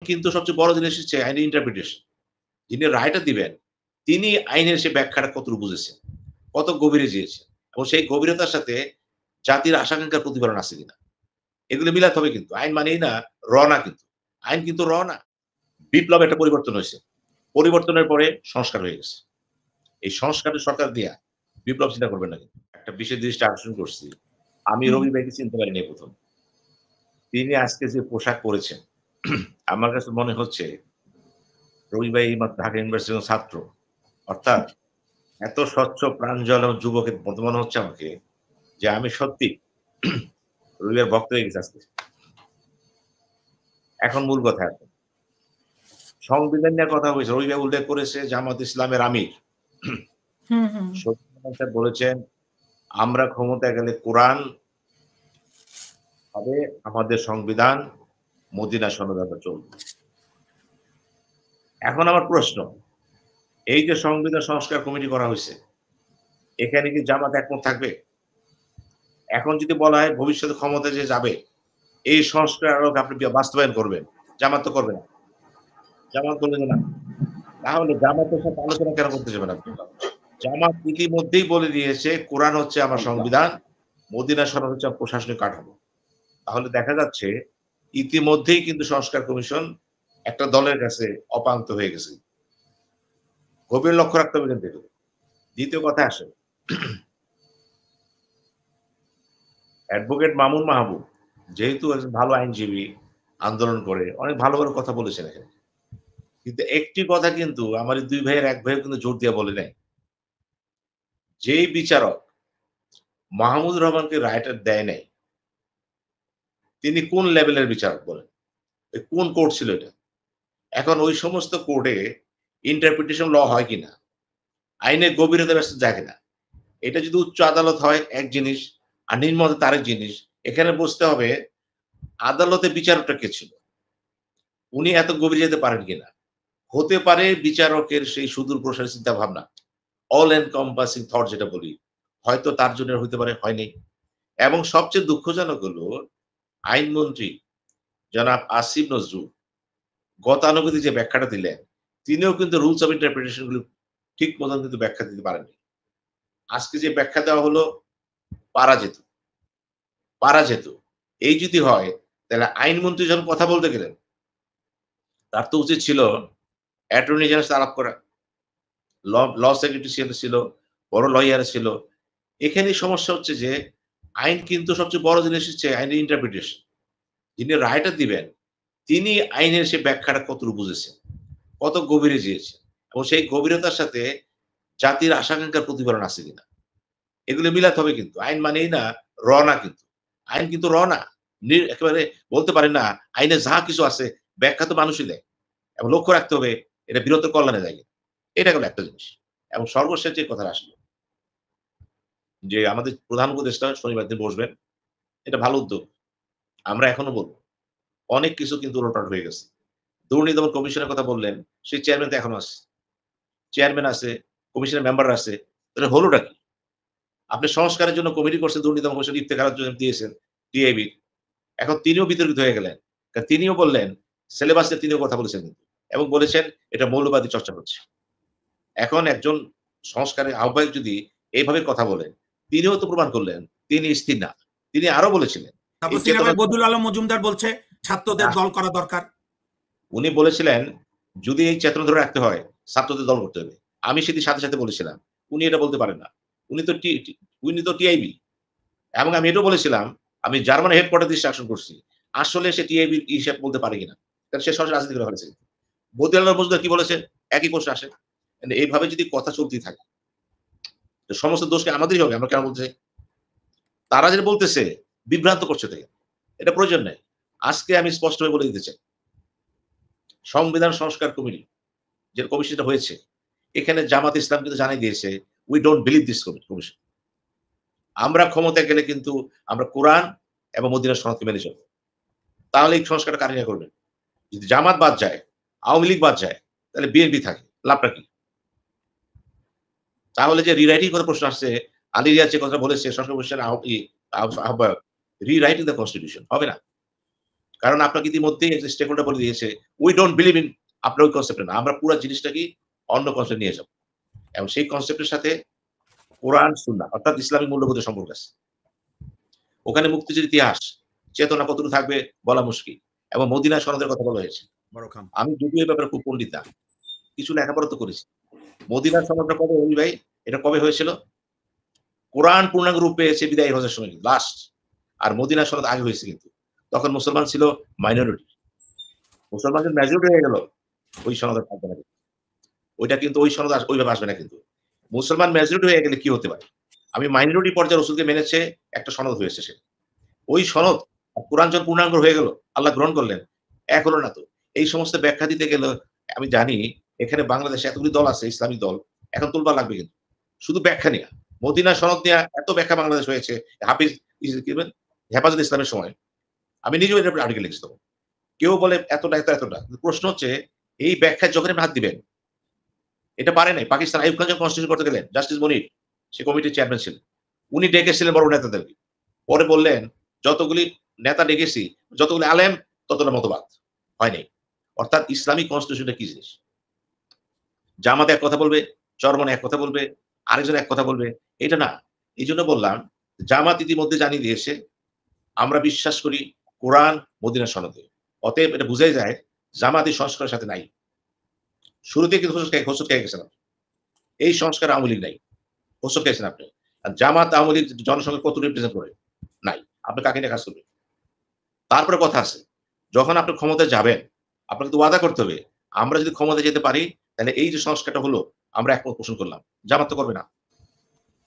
কিন্তু সবচেয়ে বড় জিনিস হচ্ছে আইনের ইন্টারপ্রিটেশন। যিনি রায়টা দিবেন, তিনি আইনের সে ব্যাখ্যাটা কতটুকু বুঝেছেন, কত গভীরে যেয়েছেন এবং সেই গভীরতার সাথে জাতির আশা-আকাঙ্ক্ষার প্রতিফলন আছে কিনা। এগুলো মিলাতে হবে কিন্তু। আইন মানেই না না কিন্তু। আইন কিন্তু না। বিপ্লব একটা পরিবর্তন হইছে। পরিবর্তনের পরে সংস্কার হয়ে গেছে। এই সংস্কারের সরকার দিয়া বিপ্লব চিন্তা করবেন না কিন্তু। একটা বিশেষ দৃষ্টি আকর্ষণ করছি। আমি হুম। রবি ভাইকে চিনতে পারিনি ১ম। তিনি আজকে যে পোশাক পরেছেন, আমার কাছে মনে হচ্ছে রবি ভাই এইমাত্র ঢাকা ইউনিভার্সিটির ছাত্র। অর্থাৎ এত স্বচ্ছ প্রাঞ্জল এবং যুবকের মতো মনে হচ্ছে আমাকে যে আমি সত্যি রবি ভাইয়ের ভক্ত হয়ে গেছি আজকে। এখন মূল কথা এখন। সংবিধান নিয়ে কথা হয়েছে। রবি ভাই উল্লেখ করেছে জামাত ইসলামের আমির। হুম, হুম। শহীদ সাহেব বলেছেন, আমরা ক্ষমতায় গেলে কোরআন হবে আমাদের সংবিধান, মদিনা সনদ আমরা চলবে। এখন আমার প্রশ্ন, এই যে সংবিধান সংস্কার কমিটি করা হইছে, এখানে কি জামাত একমত থাকবে? এখন যদি বলা হয় ভবিষ্যতে ক্ষমতায় যে যাবে, এই সংস্কার আরো আপনি বাস্তবায়ন করবেন। জামাত তো করবে না। জামাত বলবে যে না। তাহলে জামাতের সাথে আলোচনা কেন করতে যাবেন আপনি? জামাত ইতিমধ্যেই বলে দিয়েছে কোরআন হচ্ছে আমার সংবিধান, মদিনা সনদ হচ্ছে আমার প্রশাসনিক কাঠামো। তাহলে দেখা যাচ্ছে ইতিমধ্যেই কিন্তু সংস্কার কমিশন একটা দলের কাছে অপান্ত হয়ে গেছে। গভীর লক্ষ্য রাখতে হবে কিন্তু এগুলো। দ্বিতীয় কথায় আসেন। অ্যাডভোকেট মামুন মাহবুব যেহেতু একজন ভালো আইনজীবী, আন্দোলন করে অনেক ভালো, ভালো কথা বলেছেন এখানে। কিন্তু একটি কথা কিন্তু আমার এই ২ ভাইয়ের ১ ভাইও কিন্তু জোর দিয়ে বলে নাই। যেই বিচারক মাহমুদুর রহমানকে রায়টা দেয় নাই, তিনি কোন লেভেলের বিচারক বলেন? কোন কোর্ট ছিল এটা? এখন ওই সমস্ত কোর্টে ইন্টারপ্রিটেশন ল হয় কিনা? আইনের গভীরতা ব্যস্ত যায় কিনা? এটা যদি উচ্চ আদালত হয় এক জিনিস, আর নিম্ন আদালত আরেক জিনিস। এখানে বুঝতে হবে আদালতে বিচারকটা কে ছিল? উনি এত গভীরে যেতে পারেন কিনা? হতে পারে বিচারকের সেই সুদূর প্রসারী চিন্তা ভাবনা, অল এনকম্পাসিং থট যেটা বলি, হয়তো তার জন্য হইতে পারে, হয়নি। এবং সবচেয়ে দুঃখজনক হলো আইনমন্ত্রী জনাব আসিফ নজরুল গতানুগতিক যে ব্যাখ্যাটা দিলেন, তিনিও কিন্তু রুলস অফ ইন্টারপ্রিটেশন গুলো ঠিক মতন কিন্তু ব্যাখ্যা দিতে পারেননি। আজকে যে ব্যাখ্যা দেওয়া হলো পারা যেত, পারা যেত। এই যদি হয় তাহলে আইনমন্ত্রী যখন কথা বলতে গেলেন, তার তো উচিত ছিল অ্যাটর্নি জেনারেল সাথে আলাপ করা। ল সেক্রেটারি ছিল, বড় লয়ার ছিল। এখানেই সমস্যা হচ্ছে যে আইন কিন্তু সবচেয়ে বড় জিনিস হচ্ছে আইনের ইন্টারপ্রিটেশন। যিনি রায়টা দিবেন, তিনি আইনের সে ব্যাখ্যাটা কতটুকু বুঝেছেন, কত গভীরে যেয়েছেন এবং সেই গভীরতার সাথে জাতির আশা-আকাঙ্ক্ষার প্রতিফলন আছে কিনা। এগুলো মিলাতে হবে কিন্তু। আইন মানেই না না কিন্তু। আইন কিন্তু না। একেবারে বলতে পারেন না, আইনে যা কিছু আছে ব্যাখ্যা তো মানুষই দেয়। এবং লক্ষ্য রাখতে হবে এটা বৃহত্তর কল্যাণে যায় কিনা। এটা গেল একটা জিনিস। এবং সর্বশেষ যে কথাটা আসলো যে আমাদের প্রধান উপদেষ্টা শনিবার দিন বসবেন। এটা ভালো উদ্যোগ। আমরা এখনো বলব। অনেক কিছু কিন্তু উলটপালট হয়ে গেছে। দুর্নীতি দমন কমিশনের কথা বললেন, সেই চেয়ারম্যান তো এখনো আছে। চেয়ারম্যান আছে, কমিশনের মেম্বাররা আছে। তাহলে হলোটা কি? আপনি সংস্কারের জন্য কমিটি করছেন দুর্নীতি দমন কমিশন ইফতেখারের জন্য দিয়েছেন টিআইবি। এখন তিনিও বিতর্কিত হয়ে গেলেন। কারণ তিনিও বললেন, সিলেবাস নিয়ে তিনিও কথা বলেছেন কিন্তু। এবং বলেছেন এটা মৌলবাদী চর্চা হচ্ছে। এখন একজন সংস্কারের আহ্বায়ক যদি এইভাবে কথা বলেন, তিনিও তো প্রমাণ করলেন তিনি স্থির না। তিনি আরো বলেছিলেন এই তাপসিয়া চেতনা ভাই বদিউল আলম মজুমদার বলছে ছাত্রদের দল করা দরকার। উনি বলেছিলেন যদি এই চেতনা ধরে রাখতে হয় ছাত্রদের দল করতে হবে। আমি সেটির সাথে, সাথে বলেছিলাম। উনি এটা বলতে পারেন না। উনি তো উনি তো টিআইবি এবং আমি এটাও বলেছিলাম আমি জার্মান হেডকোয়ার্টার দৃষ্টি আকর্ষণ করছি। আসলে সে টিআইবির হিসাব বলতে পারে কিনা। কারণ সে সরাসরি রাজনীতি করে ফেলেছে। বদিউল আলম মজুমদার কি বলেছেন? একই প্রশ্ন আসে। এইভাবে যদি কথা চলতেই থাকে তো সমস্ত দোষ কি আমাদেরই হবে? আমরা কেন বলতে চাই? তারা যেটা বলতেছে বিভ্রান্ত করছে তাকে। এটা প্রয়োজন নাই। আজকে আমি স্পষ্টভাবে বলে দিতে চাই। সংবিধান সংস্কার কমিটি যে কমিশনটা হয়েছে, এখানে জামাত ইসলাম কিন্তু জানাই দিয়েছে, "We don't believe this commission." আমরা ক্ষমতায় গেলে কিন্তু আমরা কোরআন এবং মদিনার সনদকে মেনে চলব। তাহলে এই সংস্কারটা কারা করবেন? যদি জামাত বাদ যায়, আওয়ামী লীগ বাদ যায়, তাহলে বিএনপি থাকে। লাভটা কি? তাহলে যে রিরাইটিং কথা প্রশ্ন আসছে, আলী রিয়াজ যে কথা বলেছে সংস্কার কমিশনের আহ্বায়ক, রিরাইটিং দ্য কনস্টিটিউশন হবে না। কারণ আপনাকে ইতিমধ্যেই একটা স্টেক হোল্ডার বলে দিয়েছে, উই ডোন্ট বিলিভ ইন আপনার ওই কনসেপ্টে না। আমরা পুরা জিনিসটাকে অন্য কনসেপ্টে নিয়ে যাব। এবং সেই কনসেপ্টের সাথে কোরআন, সুন্নাহ অর্থাৎ ইসলামিক মূল্যবোধের সম্পর্ক আছে। ওখানে মুক্তিযুদ্ধের ইতিহাস, চেতনা কতটুকু থাকবে বলা মুশকিল। এবং মদিনা সনদের কথা বলা হয়েছে। আমি যদিও এই ব্যাপারে খুব পণ্ডিত না। কিছু লেখাপড়া তো করেছি। মদিনার সনদটা কবে রবি ভাই? এটা কবে হয়েছিল? কোরআন পূর্ণাঙ্গ রূপ পেয়েছে বিদায়ী হজের সময় লাস্ট। আর মদিনা সনদ আগে হয়েছে কিন্তু। তখন মুসলমান ছিল মাইনরিটি। মুসলমান যখন মেজরিটি হয়ে গেল, ওই সনদ আর থাকবে না। ওইটা কিন্তু ওই সনদ ওইভাবে আসবে না কিন্তু। মুসলমান মেজরিটি হয়ে গেলে কি হতে পারে? আমি মাইনরিটি পর্যায়ে রাসূলকে মেনেছে একটা সনদ হয়েছে সে। ওই সনদ কোরআন যখন পূর্ণাঙ্গ হয়ে গেল, আল্লাহ গ্রহণ করলেন। এক হলো না তো। এই সমস্ত ব্যাখ্যা দিতে গেলে আমি জানি এখানে বাংলাদেশে এতগুলি দল আছে, ইসলামিক দল। এখন তোলবার লাগবে কিন্তু। শুধু ব্যাখ্যা নিয়া। মদিনা সনদ নিয়া এত ব্যাখ্যা বাংলাদেশ হয়েছে। হাফিজ কি বলেন? হেফাজত ইসলামের সময়। আমি নিজেও এটার উপরে আর্টিকেল লিখছি তখন। কেউ বলে এতটা, এতটা। প্রশ্ন হচ্ছে এই ব্যাখ্যায় যখন আপনি হাত দিবেন, এটা পারে নাই। পাকিস্তান আইয়ুব খান যখন কনস্টিটিউশন করতে গেলেন, জাস্টিস মনির সে কমিটির চেয়ারম্যান ছিলেন। উনি ডেকেছিলেন বড় নেতাদেরকে। পরে বললেন, যতগুলি নেতা ডেকেছি, যতগুলি আলেম, ততটা মতবাদ। হয় নাই। অর্থাৎ ইসলামিক কনস্টিটিউশনটা কি জিনিস? জামাত এক কথা বলবে, চরমনে এক কথা বলবে, আরেকজন এক কথা বলবে। এটা না। এইজন্য বললাম, জামাত ইতিমধ্যে জানিয়ে দিয়েছে, আমরা বিশ্বাস করি কোরআন, মদিনা সনদে। অতএব এটা বুঝাই যায় জামাত এই সংস্কারের সাথে নাই। শুরুতে কিন্তু হোঁচট খেয়ে গেছেন আপনি। এই সংস্কার আওয়ামী লীগ নাই। হোঁচট খেয়েছেন আপনি। আর জামাত আওয়ামী লীগ জনসংখ্যা কত রিপ্রেজেন্ট করে? নাই। আপনি কাকে নিয়ে কাজ করবেন? তারপরে কথা আছে। যখন আপনি ক্ষমতায় যাবেন, আপনাকে তো ওয়াদা করতে হবে। আমরা যদি ক্ষমতায় যেতে পারি, তাহলে এই যে সংস্কারটা হলো, আমরা একমত পোষণ করলাম। জামাত তো করবে না।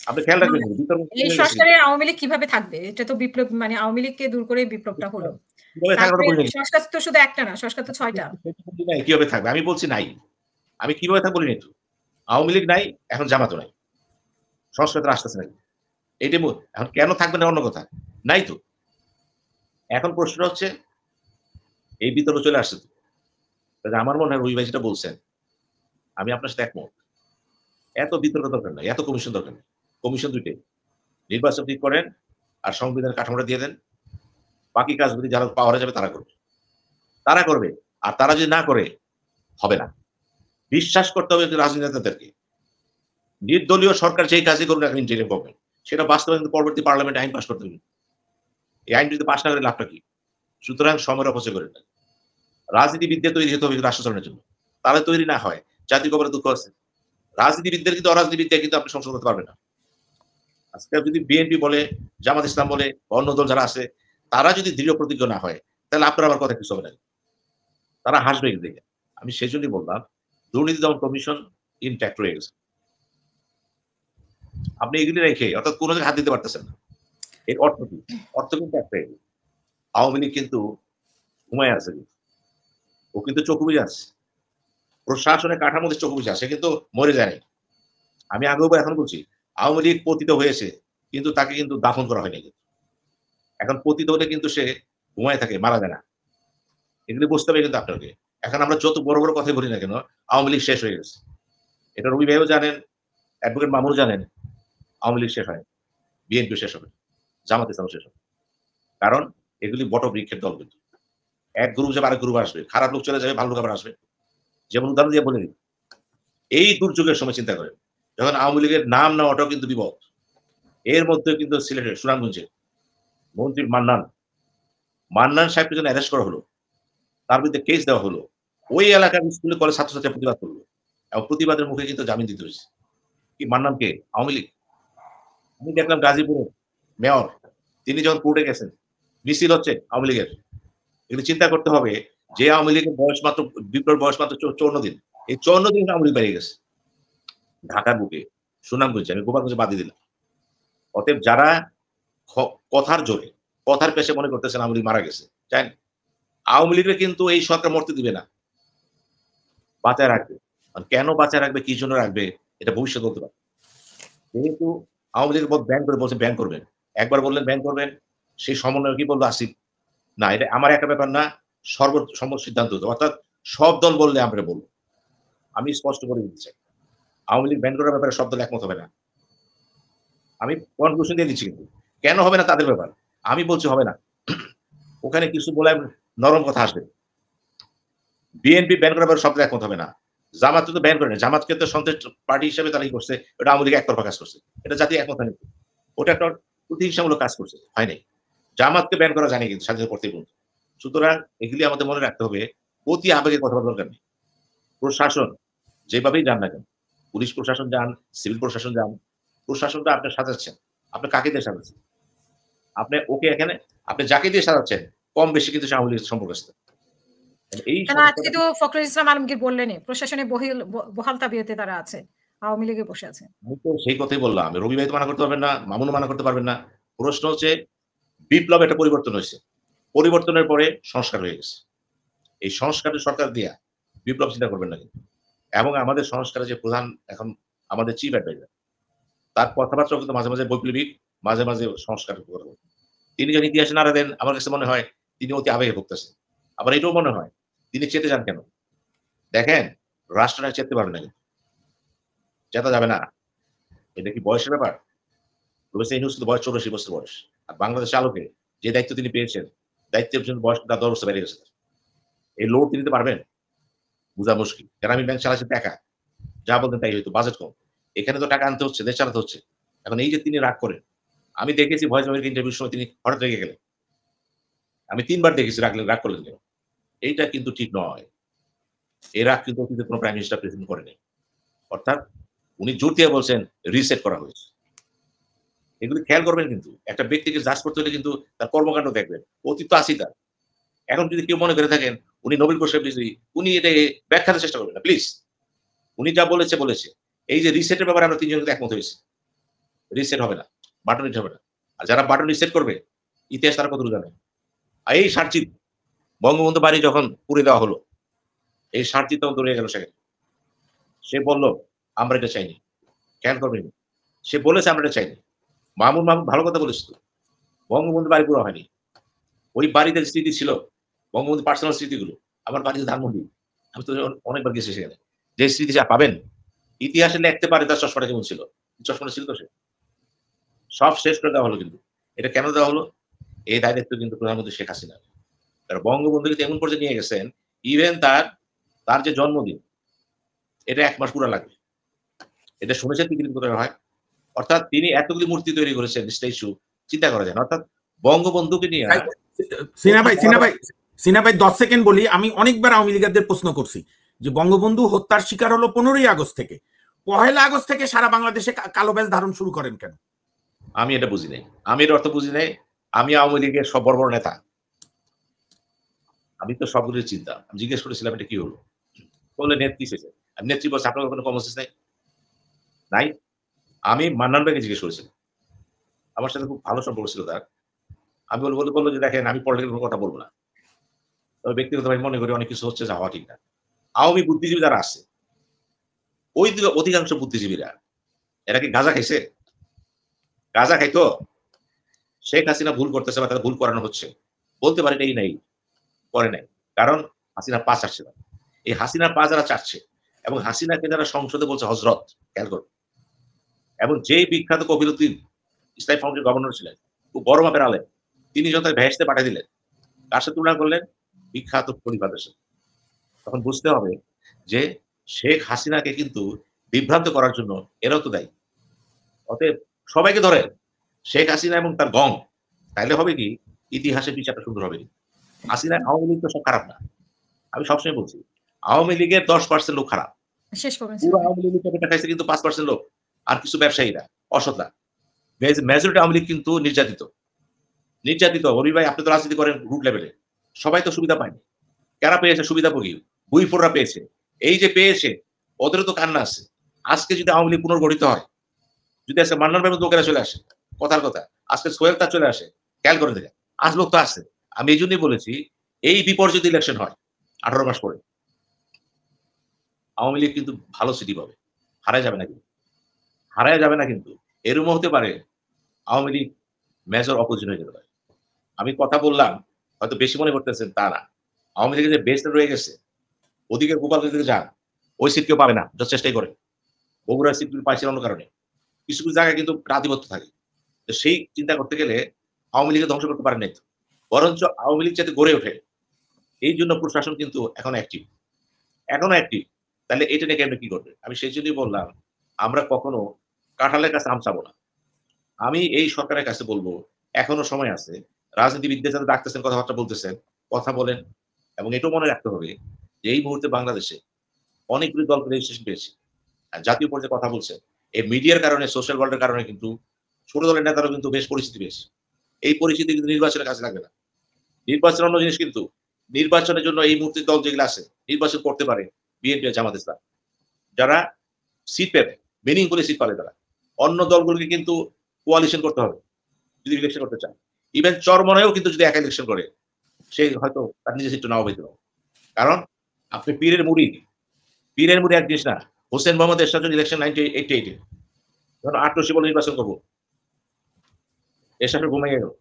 আপনি খেয়াল না, রাখবেন বিতর্ক এই হয়ে গেছে সংস্কারে কিন্তু। আওয়ামী লীগ কিভাবে থাকবে? এটা তো বিপ্লব মানে আওয়ামী লীগকে দূর করে বিপ্লবটা হলো। কিভাবে থাকার কথা তারপরে বলিনি। সংস্কার তো শুধু একটা না, সংস্কার তো ৬ টা। কিভাবে থাকবে? আমি বলছি নাই। আমি কিভাবে থাকবো বলিনি তো। আওয়ামী লীগ নাই, এখন জামাতও নাই। সংস্কার তো আসতেছে না। এইটাই এখন কেন থাকবে না অন্য কথা। নাই তো। এখন প্রশ্নটা হচ্ছে এই বিতর্ক চলে আসছে তো। তাহলে আমার মনে হয় রবি ভাই যেটা বলছেন, আমি আপনার সাথে একমত। এত বিতর্ক দরকার নাই, এত কমিশন দরকার নেই। কমিশন ২ টাই। নির্বাচন ঠিক করেন আর সংবিধানের কাঠামোটা দিয়ে দেন। বাকি কাজগুলি যারা পাওয়ারে যাবে তারা করবে। তারা করবে। আর তারা যদি না করে, হবে না। বিশ্বাস করতে হবে রাজনীতি নেতাদেরকে। নির্দলীয় সরকার যেই কাজই করুক না কেন ইন্টারিম গভর্নমেন্ট, সেটা বাস্তবায়ন পরবর্তী পার্লামেন্টে আইন পাস করতে হবে। এই আইন যদি পাস না করে লাভটা কি? সুতরাং সময়ের অপচয় করেন না। রাজনীতিবিদদের তৈরি হতে হবে রাষ্ট্র চালানোর জন্য। তারা তৈরি না হয়, জাতির কপালে দুঃখ আছে। রাজনীতিবিদদের কিন্তু অরাজনীতিবিদ্যা কিন্তু আপনি সংসদ করতে পারবেন না। আজকে যদি বিএনপি বলে, জামাত ইসলাম বলে, অন্য দল যারা আছে, তারা যদি দৃঢ় প্রতিজ্ঞ না হয়, তাহলে আপনার আমার কথা কিছু হবে না। তারা হাসবে দেখে। আমি সেজন্যই বললাম, দুর্নীতি দমন কমিশন ইনট্যাক্ট রয়ে গেছে। আপনি এগুলি রেখে অর্থাৎ কোন জায়গায় হাত দিতে পারতেছেন না। এর অর্থ কি? অর্থ কিন্তু একটাই। আওয়ামী লীগ কিন্তু ঘুমায় আছে কিন্তু। ও কিন্তু চোখ বুজে আছে। প্রশাসনের কাঠামোতে চোখ বুজে আছে। সে কিন্তু মরে যায় নাই। আমি আগেও এখন বলছি, আওয়ামী লীগ পতিত হয়েছে, কিন্তু তাকে কিন্তু দাফন করা হয়নি কিন্তু। এখন পতিত হলে কিন্তু সে ঘুমায় থাকে, মারা যায় না। এগুলি বুঝতে হবে কিন্তু আপনাকে। এখন আমরা যত বড়, বড় কথাই বলি না কেন, আওয়ামী লীগ শেষ হয়ে গেছে। এটা রবি ভাইও জানেন, অ্যাডভোকেট মামুনও জানেন, আওয়ামী লীগ শেষ হয়। বিএনপি শেষ হবে। জামাত ইসলাম শেষ হবে। কারণ এগুলি বটবৃক্ষের দল কিন্তু। এক গ্রুপ যাবে আরেক গ্রুপ আসবে। খারাপ লোক চলে যাবে, ভালো লোক আবার আসবে। যেমন উদাহরণ দিয়ে বলে দিই। এই দুর্যোগের সময় চিন্তা করেন। যখন আওয়ামী লীগের নাম নেওয়াটাও কিন্তু বিপদ। এর মধ্যে কিন্তু সিলেটের সুনামগঞ্জে মন্ত্রী মান্নান সাহেবকে যখন অ্যারেস্ট করা হলো, তার বিরুদ্ধে কেস দেওয়া হলো। ওই এলাকার স্কুলে কলেজ ছাত্রছাত্রীরা প্রতিবাদ করল। এবং প্রতিবাদের মুখে কিন্তু জামিন দিতে হয়েছে। কি মান্নান কে? আওয়ামী লীগ। আমি দেখলাম গাজীপুরের মেয়র, তিনি যখন কোর্টে গেছেন, মিছিল হচ্ছে আওয়ামী লীগের। এগুলো চিন্তা করতে হবে যে আওয়ামী লীগের বয়স মাত্র বিপ্লবের বয়স মাত্র ৫৪ দিন। এই ৫৪ দিন আওয়ামী লীগ বেরিয়ে গেছে। ঢাকার বুকে, সুনামগঞ্জে, আমি গোপালগঞ্জে বাদ দিয়ে দিলাম। অতএব যারা খ কথার জোরে, কথার পেশে মনে করতেছেন আওয়ামী লীগ মারা গেছে। জানেন? আওয়ামী লীগের কিন্তু এই সরকার মরতে দিবে না। বাঁচায় রাখবে। আর কেন বাঁচায় রাখবে, কি জন্য রাখবে, এটা ভবিষ্যৎ বলতে পারে। যেহেতু আওয়ামী লীগের ব্যান করে বলছে ব্যান করবেন। একবার বললেন ব্যান করবেন, সেই সমন্বয় কি বলল আসিফ? না, এটা আমার একা ব্যাপার না, সর্বসম্মত সিদ্ধান্ত হতো। অর্থাৎ সব দল বললে আমরা বলব। আমি স্পষ্ট করে দিতে চাই। আওয়ামী লীগ ব্যান করার ব্যাপারে সব দল একমত হবে না। আমি কনক্লুশন দিয়ে দিচ্ছি কিন্তু। কেন হবে না তাদের ব্যাপার। আমি বলছি হবে না। ওখানে কিছু বলে নরম কথা আসবে। বিএনপি ব্যান করার ব্যাপারে সব একমত হবে না। জামাত তো ব্যান করে না। জামাতকে তো সন্ত্রাস পার্টি হিসেবে তারা কি করছে? ওটা আওয়ামী লীগ একতরফা কাজ করছে। এটা জাতি একমত হয়নি। ওটা একটা প্রতিহিংসামূলক কাজ করছে। হয় নাই। জামাতকে ব্যান করা যায়নি কিন্তু স্বাধীনতার পর থেকে পর্যন্ত। সুতরাং এগুলি আমাদের মনে রাখতে হবে। অতি আবেগে কথা বলার দরকার নেই। প্রশাসন যেভাবেই যান না কেন, পুলিশ প্রশাসন যান, সিভিল প্রশাসন যান, প্রশাসনটা আপনি সাজাচ্ছেন। আপনি কাকে দিয়ে সাজাচ্ছেন? আপনি ওকে এখানে আপনি যাকে দিয়ে সাজাচ্ছেন, কম বেশি কিন্তু সে আওয়ামী লীগের সম্পর্ক আছে। এই কেন আজকে সমস্যাটা তো ফখরুল ইসলাম আলমগীর বললেনই, প্রশাসনে বহাল তাবিয়তে তারা আছে। আওয়ামী লীগে বসে আছে। আমি তো সেই কথাই বললাম। রবি ভাই তো মানা করতে পারবেন না, মামুনও মানা করতে পারবেন না। প্রশ্ন হচ্ছে বিপ্লব একটা পরিবর্তন হইছে। পরিবর্তনের পরে সংস্কার হয়ে গেছে। এই সংস্কারের সরকার দিয়া বিপ্লব চিন্তা করবেন না কিন্তু। এবং আমাদের সংস্কারের যে প্রধান এখন আমাদের চিফ অ্যাডভাইজার তার কথাবার্তাও কিন্তু মাঝে, মাঝে বৈপ্লবিক, মাঝে, মাঝে সংস্কার করব। তিনি যখন ইতিহাসে নাড়া দেন, আমার কাছে মনে হয় তিনি অতি আবেগে ভুগতেছেন। আবার এটাও মনে হয় তিনি চেতে যান কেন? দেখেন রাষ্ট্রটা চেতে পারবে না কিন্তু। চেতা যাবে না। এটা কি বয়সের ব্যাপার? প্রফেসর ইউনূস কিন্তু বয়স ৮৪ বছর বয়স। আর বাংলাদেশের আলোকে যে দায়িত্ব তিনি পেয়েছেন, দায়িত্বের জন্য বয়স তার ১০ বছর বেড়ে গেছে। এই লোড তিনি নিতে পারবেন? বুঝা মুশকিল। গ্রামীণ ব্যাংক চালাচ্ছেন টাকা। যা বলতেন তাই হইতো, বাজেট কম। এখানে তো টাকা আনতে হচ্ছে, দেশ চালাতে হচ্ছে। এখন এই যে তিনি রাগ করেন, আমি দেখেছি ভয়েস অফ আমেরিকা ইন্টারভিউর সময় তিনি হঠাৎ রেগে গেলেন। আমি ৩ বার দেখেছি রাগ করলেন কেন? এইটা কিন্তু ঠিক নয়। এই রাগ কিন্তু অতীতে কোন প্রাইম মিনিস্টার প্রেসিডেন্ট করেনি। অর্থাৎ উনি জোর দিয়ে বলছেন রিসেট করা হয়েছে। এগুলো খেয়াল করবেন কিন্তু। একটা ব্যক্তিকে জাজ করতে হলে কিন্তু তার কর্মকাণ্ড দেখবেন। অতীত তো আছেই তার। এখন যদি কেউ মনে করে থাকেন উনি নোবেল পুরস্কার বিজয়ী, উনি এটাকে ব্যাখ্যার চেষ্টা করবেন না। প্লিজ। উনি যা বলেছে, বলেছে। এই যে রিসেটের ব্যাপারে আমরা ৩ জন কিন্তু একমত হয়েছি। রিসেট হবে না। বাটন হিট হবে না। আর যারা বাটন রিসেট করবে, ইতিহাস তারা কতটুকু জানে? আর এই সার্চিত বঙ্গবন্ধু বাড়ি যখন পুড়ে দেওয়া হলো, এই সার্চিত তখন দৌড়ে গেল সেখানে। সে বলল, "আমরা এটা চাইনি।" খেয়াল করবেন। সে বলেছে, "আমরা এটা চাইনি।" মাহমুদ ভালো কথা বলেছে তো। বঙ্গবন্ধু বাড়ি পুরা হয়নি। ওই বাড়িতে স্মৃতি ছিল। বঙ্গবন্ধুর পার্সোনাল স্মৃতিগুলো। আমার বাড়ি ধানমন্ডি। আমি তো অনেকবার গেছি সেখানে। যে স্মৃতি যা পাবেন, ইতিহাসে লিখতে পারে তার চশমাটা কেমন ছিল। চশমাটা ছিল তো সে। সব শেষ করে দেওয়া হলো কিন্তু। এটা কেন দেওয়া হলো? এই দায়-দায়িত্ব কিন্তু প্রধানমন্ত্রী শেখ হাসিনা। তারা বঙ্গবন্ধুকে তো এমন পর্যায়ে নিয়ে গেছেন, ইভেন তার যে জন্মদিন, এটা ১ মাস পুরা লাগবে। এটা শুনেছেন পৃথিবীতে কোথায় হয়? অর্থাৎ তিনি এতগুলি মূর্তি তৈরি করেছেন, স্ট্যাচু চিন্তা করা যায় না। অর্থাৎ বঙ্গবন্ধুকে নিয়ে সিনা ভাই ১০ সেকেন্ড বলি। আমি অনেকবার আওয়ামী লীগারদের প্রশ্ন করছি যে বঙ্গবন্ধু হত্যার শিকার হলো ১৫ই আগস্ট থেকে। ১লা আগস্ট থেকে সারা বাংলাদেশে কালো ব্যাজ ধারণ শুরু করেন কেন? আমি এটা বুঝি নাই। আমি এর অর্থ বুঝি নাই। আমি আওয়ামী লীগের সব বড়, বড় নেতা। আমি তো সবগুলোই চিনতাম। আমি জিজ্ঞেস করেছিলাম এটা কি হলো? বললেন নেত্রী এসেছে। আমি নেত্রী বলছি আপনার কোনো কমন সেন্স নাই? নাই? আমি মান্নান ভাইকে জিজ্ঞেস করেছিলাম। আমার সাথে খুব ভালো সম্পর্ক ছিল তার। আমি বলল যে দেখেন আমি পলিটিক্যাল কোনো কথা বলব না। তবে ব্যক্তিগতভাবে মনে করি অনেক কিছু হচ্ছে যা হওয়া ঠিক না। আওয়ামী বুদ্ধিজীবী যারা আছে, ওই অধিকাংশ বুদ্ধিজীবীরা এরা কি গাঁজা খাইছে? গাঁজা খাইতো? শেখ হাসিনা ভুল করতেছে বা তাকে ভুল করানো হচ্ছে। বলতে পারে এটাই নাই, করে নাই। কারণ হাসিনার পা চাটছে না। এই হাসিনার পা যারা চাটছে এবং হাসিনাকে যারা সংসদে বলছে হযরত, খেয়াল করুন। এবং যেই বিখ্যাত কফিলউদ্দিন ইসলামী ফাউন্ডেশনের গভর্নর ছিলেন, খুব বড় মাপের আলেম। তিনি যখন তাকে ভেহেশতে পাঠিয়ে দিলেন। কার সাথে তুলনা করলেন? বিখ্যাত খলিফাদের সাথে। তখন বুঝতে হবে যে শেখ হাসিনাকে কিন্তু বিভ্রান্ত করার জন্য এরাও তো দায়ী। অতএব সবাইকে ধরেন। শেখ হাসিনা এবং তার গং। তাইলে হবে কি ইতিহাসের বিচারটা সুন্দর হবে। হাসিনা আওয়ামী লীগ তো সব খারাপ না। আমি সবসময় বলছি। আওয়ামী লীগের 10% লোক খারাপ। শেষ করবেন পুরো সিনা ভাই। আওয়ামী লীগের টাকাটা খাইছে কিন্তু 5% লোক। আর কিছু ব্যবসায়ীরা, অসতরা। মেজরিটি আওয়ামী লীগ কিন্তু নির্যাতিত। নির্যাতিত। রবি ভাই আপনি তো রাজনীতি করেন রুট লেভেলে। সবাই তো সুবিধা পায়নি। কারা পেয়েছে সুবিধাভোগী? বুইফোররা পেয়েছে। এই যে পেয়েছে, ওদেরও তো কান্না আছে। আজকে যদি আওয়ামী লীগ পুনর্গঠিত হয়, যদি আজকে মান্নান ভাইয়ের মতো লোকেরা চলে আসে, কথার কথা। আজকে সোহেল তার চলে আসে। খেয়াল করে দেখেন। আজ লোক তো আছে। আমি এইজন্যই বলেছি, এই বিপর্যয় ইলেকশন হয় ১৮ মাস পরে। আওয়ামী লীগ কিন্তু ভালো সিটি পাবে। হারায় যাবে না কিন্তু। হারায় যাবে না কিন্তু। এরকমও হতে পারে আওয়ামী লীগ মেজর অপোজিশন হয়ে যেতে পারে। আমি কথা বললাম, হয়তো বেশি মনে করতেছেন তা না। আওয়ামী লীগের যে বেসটা রয়ে গেছে, ওদিকে গোপালগঞ্জ দিকে যান। ওই সিট কেউ পাবে না। যত চেষ্টাই করেন। বগুড়ার সিটগুলো পাইছেন অন্য কারণে। কিছু, কিছু জায়গায় কিন্তু আধিপত্য থাকে। তো সেই চিন্তা করতে গেলে আওয়ামী লীগকে ধ্বংস করতে পারেন নাই তো। বরঞ্চ আওয়ামী লীগ যাতে গড়ে ওঠে, এই জন্য প্রশাসন কিন্তু এখনো অ্যাক্টিভ। তাহলে এটা নিয়ে কেমনে কি করবে? আমি সেইজন্যই বললাম, আমরা কখনো কাঁঠালের কাছে আম চাবো না। আমি এই সরকারের কাছে বলব, এখনো সময় আছে। রাজনীতিবিদদের যারা ডাকতেছেন, কথাবার্তা বলতেছেন, কথা বলেন এবং এটাও মনে রাখতে হবে যে এই মুহূর্তে বাংলাদেশে অনেকগুলো দল রেজিস্ট্রেশন পেয়েছে। জাতীয় পর্যায়ে কথা বলছে। এই মিডিয়ার কারণে, সোশ্যাল ওয়ার্ল্ড এর কারণে কিন্তু ছোট দলের নেতারাও কিন্তু বেশ পরিচিতি পেয়েছে। এই পরিচিতি কিন্তু নির্বাচনের কাজে লাগবে না। নির্বাচন অন্য জিনিস কিন্তু। নির্বাচনের জন্য এই মুহূর্তে দল যেগুলো আছে, নির্বাচন করতে পারে বিএনপি আর জামাত ইসলাম। যারা সিট পাবে, মিনিংফুলি সিট পাবে তারা। অন্য দলগুলোকে কিন্তু কোয়ালিশন করতে হবে, যদি ইলেকশন করতে চায়। ইভেন চরমনায়ও কিন্তু যদি একা ইলেকশন করে, সে হয়তো তার নিজের সিটটা নাও পেতে পারে। কারণ আপনি পীরের মুরিদ এক জিনিস না। হোসেন মোহাম্মদ এরশাদ ইলেকশন 1988 এ যখন ৮৮ বলে নির্বাচন করব। এরশাদ ঘুমাইয়া গেল।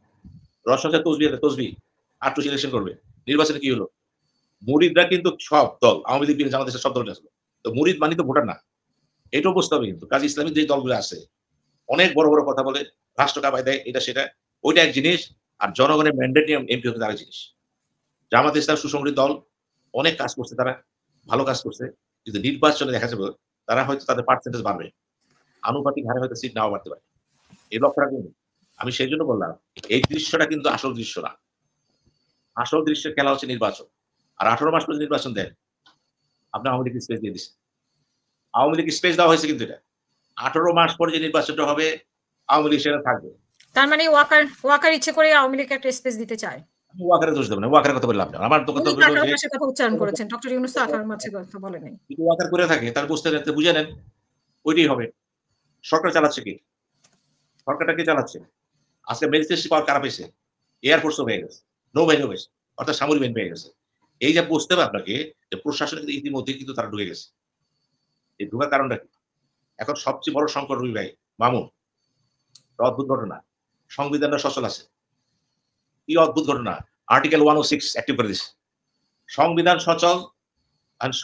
রশদ তসবি ৮৮ ইলেকশন করবে। নির্বাচনে কি হলো? মুরিদরা কিন্তু সব দল, আওয়ামী লীগ, বিএনপি, জামাত ইসলাম সব দলই আসলো। তো মুরিদ মানি তো ভোটার না। এটাও বুঝতে হবে কিন্তু। কাজী ইসলামী যে দলগুলো আছে, অনেক বড়, বড় কথা বলে, রাষ্ট্র কাঁপায় দেয়, এটা সেটা। ওইটা এক জিনিস। আর জনগণের ম্যান্ডেট নিয়ে এমপি হতে আরেক জিনিস। জামাত ইসলাম সুসংগঠিত দল, অনেক কাজ করছে তারা, ভালো কাজ করছে। কিন্তু নির্বাচনে দেখা যাবে তারা হয়তো তাদের পার্সেন্টেজ বাড়বে। আনুপাতিক হারে হয়তো সিট নাও বাড়তে পারে। এই লক্ষ্য রাখবেন। আমি সেইজন্য বললাম, এই দৃশ্যটা কিন্তু আসল দৃশ্য না। আসল দৃশ্যের খেলা হচ্ছে নির্বাচন। আর ১৮ মাস পরে নির্বাচন দেন, আপনি আওয়ামী লীগকে স্পেস দিয়ে দিচ্ছেন। আওয়ামী লীগকে স্পেস দেওয়া হয়েছে কিন্তু এটা। ১৮ মাস পরে যে নির্বাচনটা হবে, আওয়ামী লীগ সেখানে থাকবে। তার মানে ওয়াকার ইচ্ছে করে আওয়ামী লীগকে একটা স্পেস দিতে চায়। আমি ওয়াকারের দোষ দেব না। ওয়াকারের কথা বলে লাভ নাই। আমার তো কথা উনি তো হলো ১৮ যে মাসের কথা উচ্চারণ করেছেন। ডক্টর ইউনূস তো ১৮ মাসের কথা বলেনি। যদি ওয়াকার করে থাকে তাহলে বুঝে নেন। ওইটাই হবে। সরকার চালাচ্ছে কে? সরকারটা কে চালাচ্ছে? আজকে ম্যাজিস্ট্রেসি পাওয়ার কারা পেয়েছে? এয়ার ফোর্সও পেয়ে গেছে। নৌবাহিনীও পেয়েছে। অর্থাৎ সামরিক বাহিনী পেয়ে গেছে। এই যে বুঝতে হবে আপনাকে যে প্রশাসনে কিন্তু ইতিমধ্যেই কিন্তু তারা ঢুকে গেছে। এই ঢোকার কারণটা কি? এখন সবচেয়ে বড় সংকট রবি ভাই, মামুন। অদ্ভুত ঘটনা। সংবিধানটা সচল আছে। কি অদ্ভুত ঘটনা! আর্টিকেল 106 অ্যাক্টিভ করে দিছে। সংবিধান সচল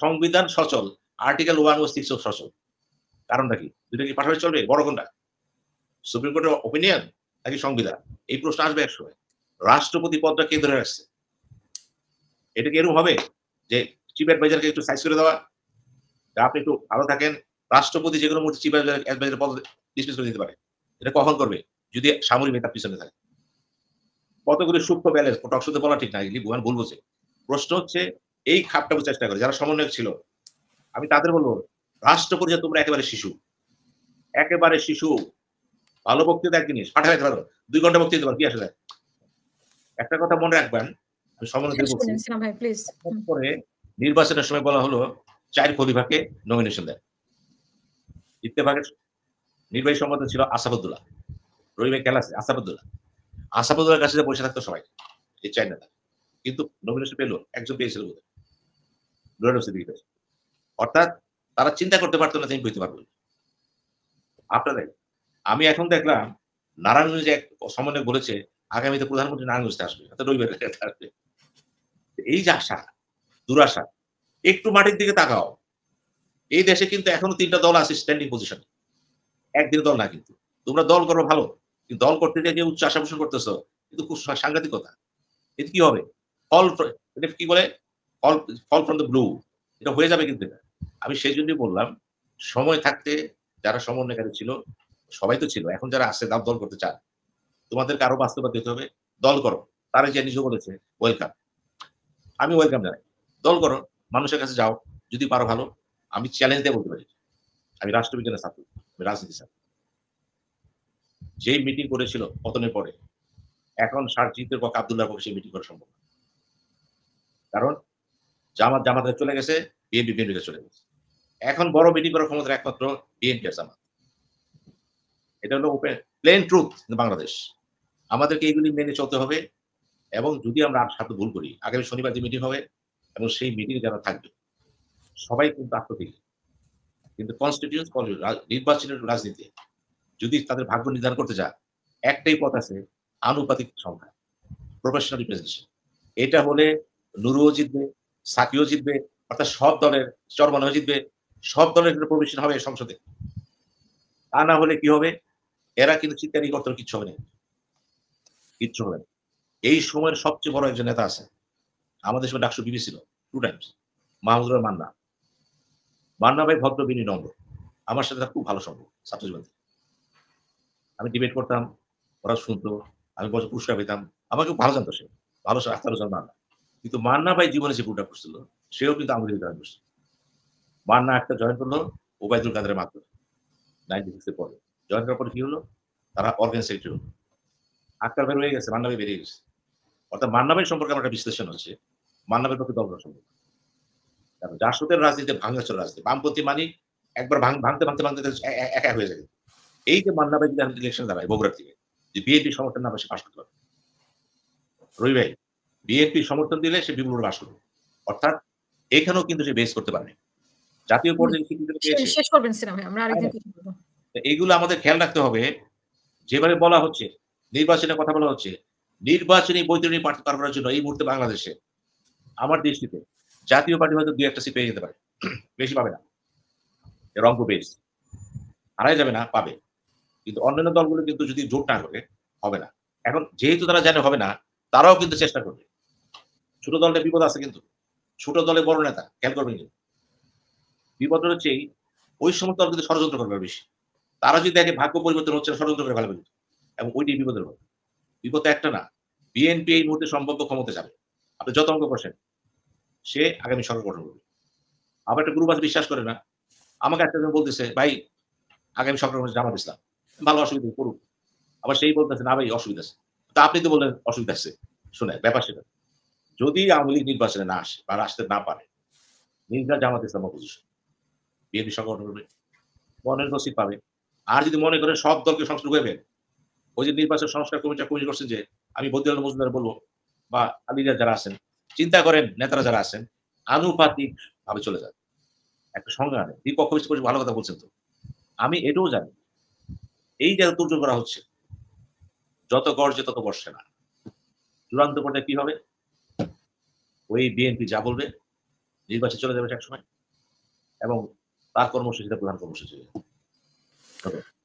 সংবিধান সচল। আর্টিকেল 106 ও সচল। কারণটা কি? ২ টা কি পাশাপাশি চলবে? বড় কোনটা? সুপ্রিম কোর্টের ওপিনিয়ন নাকি সংবিধান? এই প্রশ্ন আসবে একসময়। রাষ্ট্রপতি পদটা কে ধরে রাখছে? এটা কি এরকম হবে যে চিফ অ্যাডভাইজারকে একটু সাইজ করে দেওয়া? যে আপনি একটু ভালো থাকেন। রাষ্ট্রপতি যেকোনো মুহূর্তে চিফ অ্যাডভাইজার পদ ডিসমিস করে দিতে পারে। এটা কখন করবে? যদি সামরিক নেতার পিছনে থাকে। কতগুলো সূক্ষ্ম ব্যালেন্স টকশোতে বলা ঠিক না। এগুলি ভুল বোঝে। প্রশ্ন হচ্ছে এই খাপটা বোঝার চেষ্টা করে। যারা সমন্বয়ক ছিল, আমি তাদের বলব, রাষ্ট্রপতি যে তোমরা একেবারে শিশু। একেবারে শিশু। ভালো বক্তৃতা এক জিনিস, পাঠাইতে পারো। ২ ঘন্টা বক্তৃতা দিতে পারো। কি আসে যায়? একটা কথা মনে রাখবেন, আমি সমন্বয়কদের শেষ বলছি। করেন সিনা ভাই প্লিজ। পরে নির্বাচনের সময় বলা হলো ৪ খলিফাকে নমিনেশন দেন। ইত্তেফাকের নির্বাহী সম্পাদক ছিল আসাদুল্লাহ। রবি ভাই খেয়াল আছে? আসাদুল্লাহ। আসাদুল্লাহর কাছে যে বসে থাকতো সবাই। এই ৪ নেতা। কিন্তু নমিনেশন পেল, একজন পেয়েছিল বোধহয়। নুরুল সিদ্দিকী পেয়েছে। অর্থাৎ তারা চিন্তা করতে পারত না যে আমি পেতে পারব। আপনারাই। আমি এখন দেখলাম নারায়ণগঞ্জে এক সমন্বয়ক বলেছে আগামীতে প্রধানমন্ত্রী নারায়ণগঞ্জে আসবে। অর্থাৎ রবিবার আসবে। এই যে আশা, দুরাশা, একটু মাটির দিকে তাকাও। এই দেশে কিন্তু এখনো ৩ টা দল আছে স্ট্যান্ডিং পজিশনে। একদিনের দল না কিন্তু। তোমরা দল করো ভালো। কিন্তু দল করতে গিয়ে যে উচ্চ আশা পোষণ করতেছ, কিন্তু খুব সাংঘাতিক কথা। এতে কি হবে? ফল ফ এটা কি বলে? ফল ফল ফ্রম দ্য ব্লু। এটা হয়ে যাবে কিন্তু এটা। আমি সেজন্যই বললাম, সময় থাকতে যারা সমন্বয়কারী ছিল, সবাই তো ছিল। এখন যারা আছে দল করতে চান, তোমাদেরকে আরো বাস্তববাদী হতে হবে। দল করো। তারা যে নিজেও বলেছে, ওয়েলকাম। আমি ওয়েলকাম জানাই। দল করো, মানুষের কাছে যাও। যদি পারো ভালো। আমি চ্যালেঞ্জ দিয়ে বলতে পারি। আমি রাষ্ট্রবিজ্ঞানের ছাত্র। আমি রাজনীতির ছাত্র। যেই মিটিং করেছিল পতনের পরে, এখন সারজিতের পক্ষে আব্দুল্লাহর পক্ষে সেই মিটিং করা সম্ভব না। কারণ জামাত চলে গেছে, বিএনপি চলে গেছে। এখন বড় মিটিং করার ক্ষমতা একমাত্র বিএনপি আর জামাত। এটা হলো প্লেন ট্রুথ ইন বাংলাদেশ। আমাদেরকে এগুলি মেনে চলতে হবে এবং যদি আমরা সাথে ভুল করি, আগামী শনিবার যে মিটিং হবে এবং সেই মিটিং এ যারা থাকবে, সবাই কিন্তু আত্মত্যাগী। কিন্তু নির্বাচনের রাজনীতি যদি তাদের ভাগ্য নির্ধারণ করতে চায়, একটাই পথ আছে, আনুপাতিক সংখ্যা, প্রফেশনাল রিপ্রেজেন্টেশন। এটা হলে নুরুও জিতবে, সাকিও জিতবে, অর্থাৎ সব দলের চরমনাও জিতবে, সব দলের একটা প্রবেশন হবে সংসদে। তা না হলে কি হবে? এরা কিন্তু চিৎকারি করতে কিচ্ছু হবে না। কিচ্ছু হবে না। এই সময়ের সবচেয়ে বড় একজন নেতা আছে। আমাদের সময় ডাকসু বিবি ছিল 2 টাইমস। মাহমুদুর রহমান মান্না। মান্না ভাই ভদ্র, বিনয়ী, নম্র। আমার সাথে তার খুব ভালো সম্পর্ক ছাত্র জীবন থেকে। আমি ডিবেট করতাম, ওরা শুনতো, আমি বছর পুরস্কার পেতাম। আমাকে ভালো জানতো সে। ভালো আখতারুজ্জামান মান্না। কিন্তু মান্না ভাই জীবনে যে ভুলটা করছিল, সেও কিন্তু আওয়ামী লীগে জয়েন করছে। মান্না একটা জয়েন করলো ওবায়দুল কাদেরের মাধ্যমে 96 এর পরে। জয়েন করার পরে কি হলো? তারা অর্গান সেক্রেটারি হলো। আক্তার ভাই রয়ে গেছে, মান্না ভাই বেরিয়ে গেছে। অর্থাৎ মান্না ভাই সম্পর্কে আমার একটা বিশ্লেষণ হচ্ছে, মান্না ভাইয়ের পক্ষে দলগত সম্পর্ক। কারণ জাসদের রাজনীতি ভাঙাচোরা রাজনীতি। বামপন্থী মানি একবার ভাঙতে একা হয়ে যাবে। এই যে মান্না ভাই যদি এখন ইলেকশনে দাঁড়ায় বগুড়ার থেকে, যে বিএনপি সমর্থন না পায় সে পাস করতে পারবে। রবি ভাই, বিএনপি সমর্থন দিলে সে বিপুল পাস করবে। অর্থাৎ এখানেও কিন্তু সে বেস করতে পারে। জাতীয় পর্যায়ে স্বীকৃতি পেয়েছে। শেষ করবেন সিনা ভাই। আমরা আরেকদিন কথা বলব। এইগুলো আমাদের খেয়াল রাখতে হবে। যেভাবে বলা হচ্ছে, নির্বাচনের কথা বলা হচ্ছে, নির্বাচনী বৈতরণী পার করার জন্য এই মুহূর্তে বাংলাদেশে আমার দৃষ্টিতে জাতীয় পার্টি হয়তো ২-১ টা সিট পেয়ে যেতে পারে। বেশি পাবে না। রংপুর বেস। হারায় যাবে না, পাবে। কিন্তু অন্যান্য দলগুলো কিন্তু যদি জোট না করে, হবে না। এখন যেহেতু তারা জানে হবে না, তারাও কিন্তু চেষ্টা করবে। ছোট দলটা বিপদ আছে কিন্তু। ছোট দলে বড় নেতা, খেয়াল করবেন কিন্তু। বিপদটা হচ্ছে ওই সমস্ত দল কিন্তু ষড়যন্ত্র করবে বেশি। তারা যদি দেখে ভাগ্য পরিবর্তন হচ্ছে না, ষড়যন্ত্র করে ফেলবে কিন্তু। এবং ওইটাই বিপদের গল্প। বিপদ তো একটা না। বিএনপি এই মুহূর্তে সম্ভাব্য ক্ষমতায় যাবে। আপনি যত অঙ্ক কষেন, সে আগামী সরকার গঠন করবে। আবার একটা গ্রুপ আছে বিশ্বাস করে না। আমাকে একজন বলতেছে, "ভাই আগামী সরকার গঠন জামাত ইসলাম।" ভালো অসুবিধা নেই, করুক। আবার সেই বলতেছে, "না ভাই অসুবিধা আছে।" তো আপনি তো বললেন অসুবিধা আছে। শুনেন ব্যাপার সেটা। যদি আওয়ামী লীগ নির্বাচনে না আসে বা আসতে না পারে, নির্ভয় জামাত ইসলাম অপোজিশন। বিএনপি সরকার গঠন করবে। মনের সিট পাবে। আর যদি মনে করেন সব দলকে সংস্কার করবেন, ওই যে নির্বাচন সংস্কার কমিটি করছেন যে আমি বদিউল মজুমদার বলব বা আলীরা যারা আছেন, চিন্তা করেন নেতারা যারা আছেন, আনুপাতিক ভাবে চলে যান। একটা সংজ্ঞা নেই। বিপক্ষ বিপক্ষ ভালো কথা বলছেন তো। আমি এটাও জানি। এই যে তোড়জোড় করা হচ্ছে, যত গর্জে তত বর্ষে না। চূড়ান্ত পর্যায়ে কি হবে? ওই বিএনপি যা বলবে, নির্বাচনে চলে যাবে একসময় এবং তার কর্মসূচিটা প্রধান কর্মসূচি হয়ে যাবে। ধন্যবাদ।